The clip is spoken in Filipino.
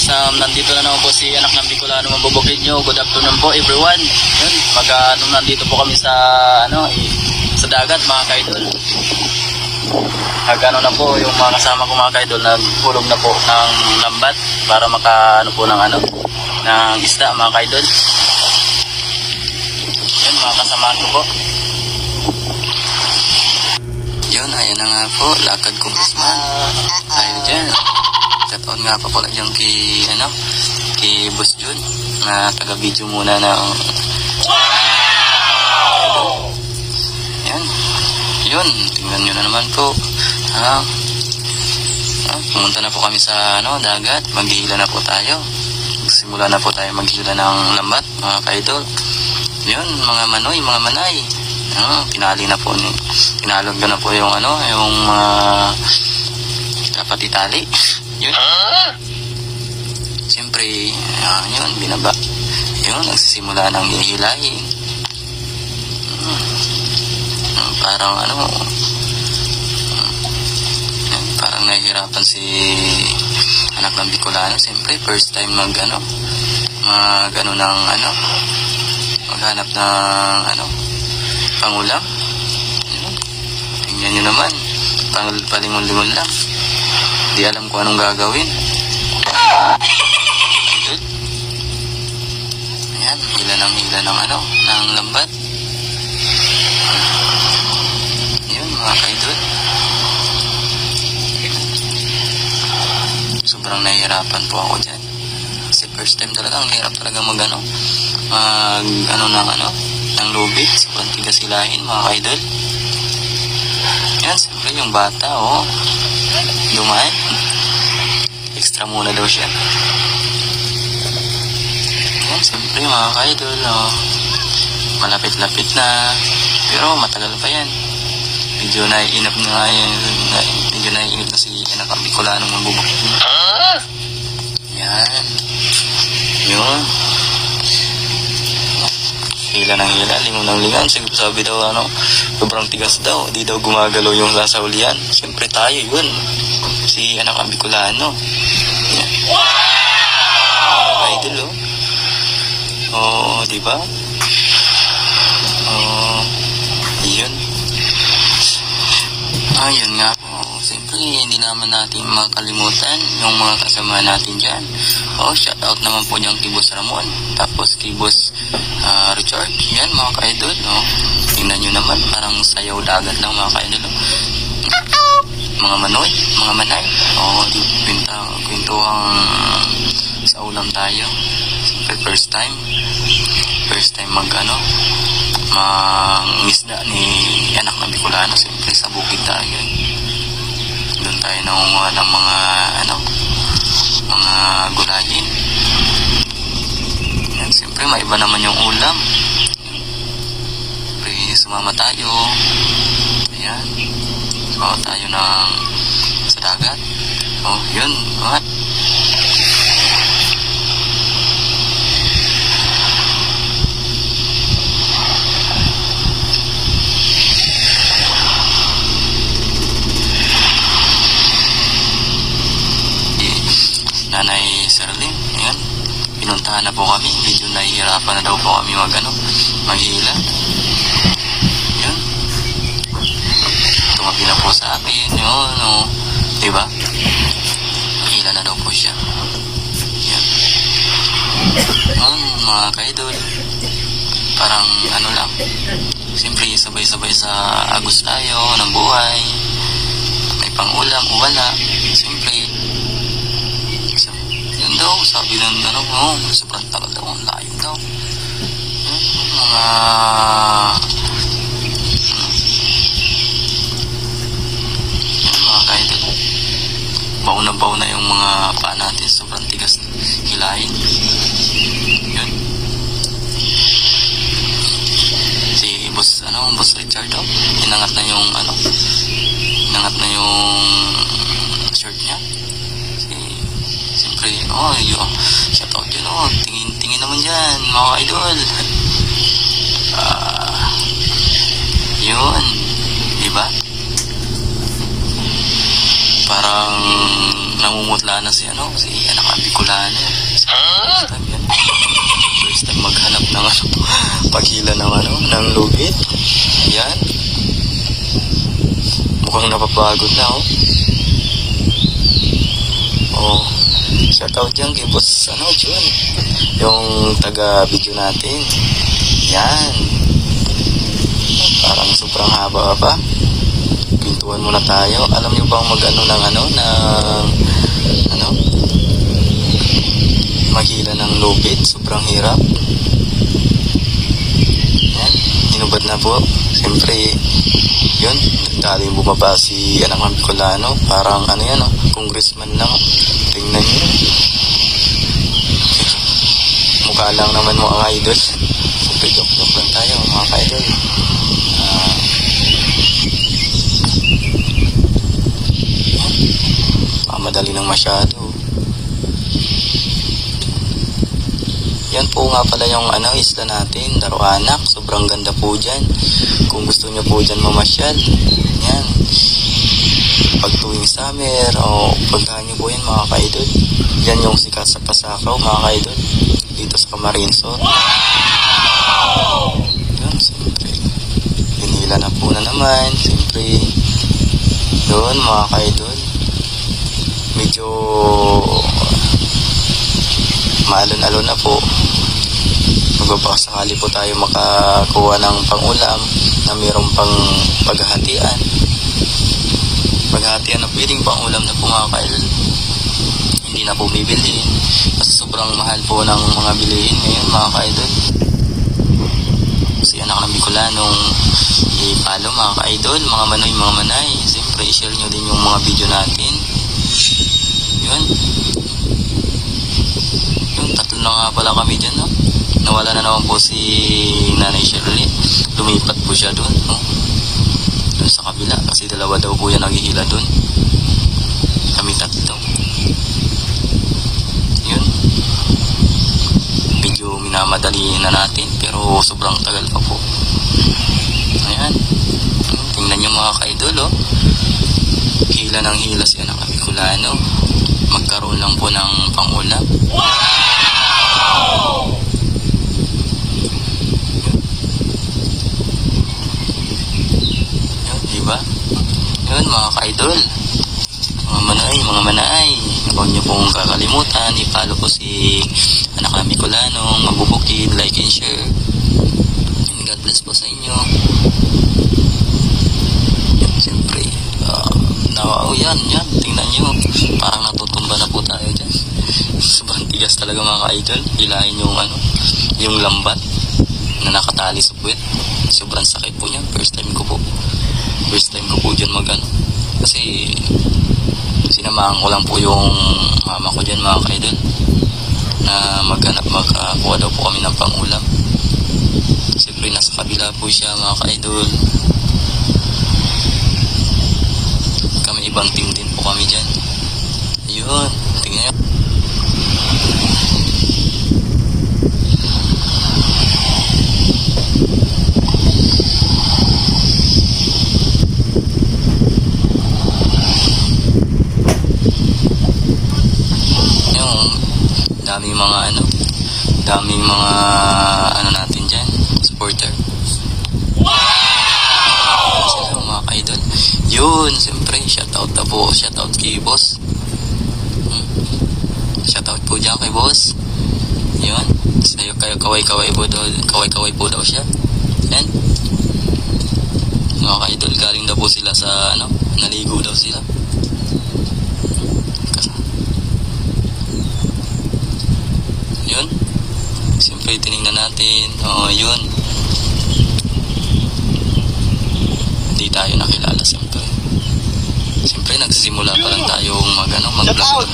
nandito na naman po si anak ng Bicolano mabubukid nyo. Good afternoon po everyone. Yun, nandito po kami sa sa dagat mga kaidol. Na po yung mga kasama ko mga kaidol, naghulog na po ng lambat para po ng isda mga kaidol. Yun, mga kasamaan ko po. Yun, ayan na nga po, lakad kong Christmas. Ayun dyan. Shoutout nga pa pala dyan kay Boss Jun na taga-video muna ng yan. Yun, tingnan nyo na naman po. Pumunta na po kami sa dagat. Maghihila na po tayo. Simula na po tayo maghihila ng lambat mga kaidol. Yun, mga manoy, mga manay. Tinalog na po yung dapat itali. Yun. Siyempre, yun, binaba. Yun, nagsisimula ng hihilahin. Parang nahihirapan si anak ng Bicolano. Siyempre, first time maghanap ng pangulam. Yun. Tingnan nyo naman, palingon-lingon lang. Di alam kung anong gagawin. Ayan, hila ng lambat. Yun mga kaidol. Sobrang nahihirapan po ako dyan. Kasi first time talaga, ang hirap talaga ng lubid. Sobrang tigas hilahin mga kaidol. Yan, siyempre yung bata, dumaan. Extra muna daw siya. Yan, siyempre mga kaidol, malapit-lapit na. Pero matagal pa yan. Medyo naiinip na si anak ng Bicolano mabubukid. Yan. Yun. Hila ng hila, lingon ng lingon. Sabi daw, sobrang tigas daw. Di daw gumagalaw yung sasahulian. Siyempre tayo, yun. Si anak ng Bicolano. Yan. Wow! Idol, diba? Yun. Yun nga po. Siyempre, hindi naman natin makalimutan yung mga kasama natin dyan. Shoutout naman po dyan kay Boss Ramon. Tapos kay Boss Richard. Yan mga ka-idol. Tingnan nyo naman, parang sayaw dagat lang mga ka-idol. Mga manoy, mga manay. Kwentuhang sa ulam tayo. Siyempre, first time mangisda ni anak ng Bicolano. Siyempre sa bukid tayo. Doon tayo nangunguha ng mga gulayin. Yan, siyempre maiba naman yung ulam. Siyempre sumama tayo. Ayan, sumama tayo sa dagat. Yun, what? Nanay Serling, ayan, pinuntahan na po kami. Medyo nahihirapan na daw po kami maghila. Yun, tumabi na po sa akin. Yun, diba? Maghila na daw po siya. Yan. Yun, mga kaidol, parang lang, siyempre sabay-sabay sa agos tayo ng buhay. May pang-ulam o wala, siyempre yun daw, sabi ng sobrang tagal daw, ang layo daw. Mga kaidol, baon na yung mga paa natin, sobrang tigas hilahin. Yun. Si Boss Richard daw, inangat na yung shirt niya. Siyempre, shoutout yun, tingin naman dyan, mga idol. Yun, diba? Parang namumutla na si anak ng Bicolano. paghila ng ano, ng lugit. Yan. Mukhang napapagod na, oh. Oh, shoutout dyan kay Boss, ano, Jun. Yung taga-video natin. Yan. Parang sobrang haba pa. Pintuan muna tayo. Alam niyo bang mag-ano ng ano, maghila ng lubid? Sobrang hirap. Yan. Inubad na po. Siyempre, yun. Daling bumaba si Anak ng Bicolano. Parang ano yan, oh, congressman lang. Tingnan niyo. Mukha lang naman mga idol. Siyempre, joke-joke lang tayo mga idol. Madali ng masyado. Yan po nga pala yung ano, isla natin, Daroanak. Sobrang ganda po dyan. Kung gusto nyo po dyan mamasyal, yan. Pag tuwing summer, o puntahan nyo po yan mga kaidol. Yan yung sikat sa Pasakaw mga kaidol. Dito sa Camarinesor. Yan, siyempre. Hinila na po na naman. Siyempre, yun mga kaidol. Medyo maalon-alon na po. Magbabakasakali po tayo makakuha ng pangulam na mayroong pang paghahatian. Paghahatian na pwedeng pangulam na po mga kaidol. Hindi na po bibili kasi sobrang mahal po ng mga bilihin ngayon mga kaidol. Kasi Anak ng Bicolanong i-follow mga kaidol, mga manoy, mga manay. Siyempre i-share nyo din yung mga video natin. Yun. Yung tatlo na nga pala kami dyan, no? Nawala na naman po si Nanay Shirley. Lumipat po siya dun, no? Dun sa kabila. Kasi dalawa daw po yan naghihila dun. Kami tatlo. Yun. Medyo minamadali na natin. Pero sobrang tagal pa po. Ayan. Tingnan nyo mga kaidol, oh. Hila ng hila si Anak ng Bicolano. Magkaroon lang po ng pangulam. Wow! Yun, diba? Yun, mga ka-idol. Mga manay. Huwag niyo pong kakalimutan. I-follow po si Anak ng Bicolano. Mabubukid, like and share. And God bless po sa inyo. Yan, siyempre. Yan. Tingnan nyo. Parang natutumba na po tayo dyan. Sobrang tigas talaga mga ka-idol. Hilahin yung yung lambat na nakatali sa puwet. Sobrang sakit po niyan. First time ko po dyan kasi sinamahan ko lang po yung mama ko dyan mga ka-idol na magkakuha daw po kami ng pangulam. Siyempre nasa kabila po siya mga ka-idol. Kami ibang team din po kami dyan. Ayun, tingnan nyo. Daming mga natin dyan, supporter. Wow! Sila mga ka-idol. Yun, siyempre, shoutout na po. Shoutout kay boss. Shoutout po dyan kay boss. Yun. Sayo kayo kaway-kaway po daw siya. Yan. Mga ka-idol, galing daw po sila sa naligo daw sila. Yun. Siyempre, tinignan natin. Yun. Hindi tayo nakilala siyempre. Siyempre, nagsisimula pa lang tayong mag-vlog.